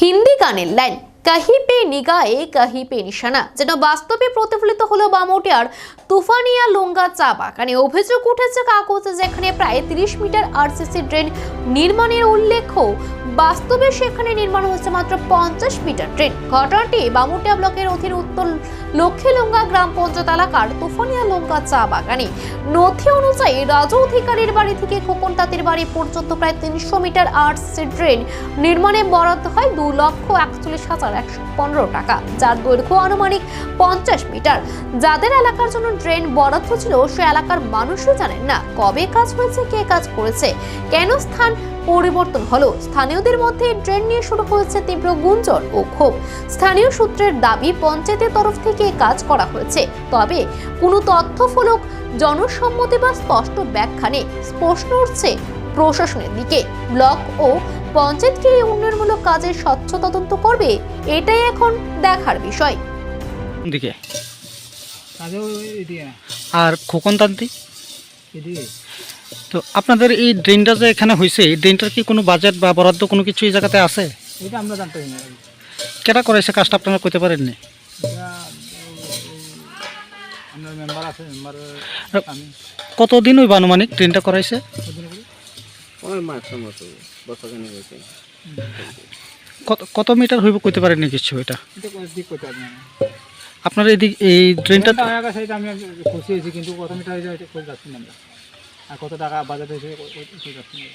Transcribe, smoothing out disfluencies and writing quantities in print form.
হিন্দি গানের লাইন কাহি পে নিগায়ে কাহি পে নিশানা যেন বাস্তবে প্রতিফলিত হলো বামুটিয়ার তুফানিয়া লুঙ্গা চা বাগানে। অভিযোগ উঠেছে কাগজে, যেখানে প্রায় 30 মিটার আরসিসি ড্রেন নির্মাণের উল্লেখ, বাস্তবে সেখানে নির্মাণ হয়েছে মাত্র 50 মিটার ড্রেন। ঘটনাটি বামুটিয়া ব্লকের অধীন উত্তর লক্ষ্মীলুঙ্গা গ্রাম পঞ্চায়েত এলাকার তুফানিয়া লুঙ্গা চা বাগানে। নথি অনুযায়ী রাজু অধিকারীর বাড়ি থেকে খোকন তাঁতির বাড়ি পর্যন্ত প্রায় 300 মিটার আরসিসি ড্রেন নির্মাণে বরাদ্দ হয় 2,41,115 টাকা, যার দৈর্ঘ্য আনুমানিক 50 মিটার। যাদের এলাকার জন্য ড্রেন বরাদ্দ ছিল সে এলাকার মানুষই জানেন না কবে কাজ হয়েছে, কে কাজ করেছে, কেন স্থান পরিবর্তন হলো। স্থানীয়দের মধ্যে ড্রেন নিয়ে শুরু হয়েছে তীব্র গুঞ্জন ও ক্ষোভ। স্থানীয় সূত্রের দাবি, পঞ্চায়েতের তরফ থেকে কাজ করা হয়েছে, তবে কোনো তথ্যফলক জনসম্মতি বা স্পষ্ট ব্যাখ্যা নেই। প্রশ্ন উঠছে প্রশাসনের দিকে। ব্লক ও পঞ্চায়েতকে এই উন্নয়নমূলক কাজের স্বচ্ছ তদন্ত করবে, এটাই এখন দেখার বিষয়। দিকে আর খোকন তান্তি, তো আপনাদের এই ড্রেনটা যে এখানে হয়েছে, এই ড্রেনটার কি কোনো বাজেট বা বরাদ্দ কোনো কিছু এই জায়গাতে আছে? এটা আমরা জানতে পারি না। কেটা করেছে কাজটা আপনারা করতে পারেননি? আমরা মেম্বার আছে, মেম্বার আমি কতদিন ওই আনুমানিক ড্রেনটা করাইছে? কত মিটার হইব কইতে পারেননি কিছু? এটা আপনার এদিক এই ড্রেনটা আমি খুশি হয়েছি, কিন্তু কত মিটার হয়ে যায় এটা যাচ্ছি না আমরা, আর কত টাকা বাজার হয়েছে যাচ্ছি না।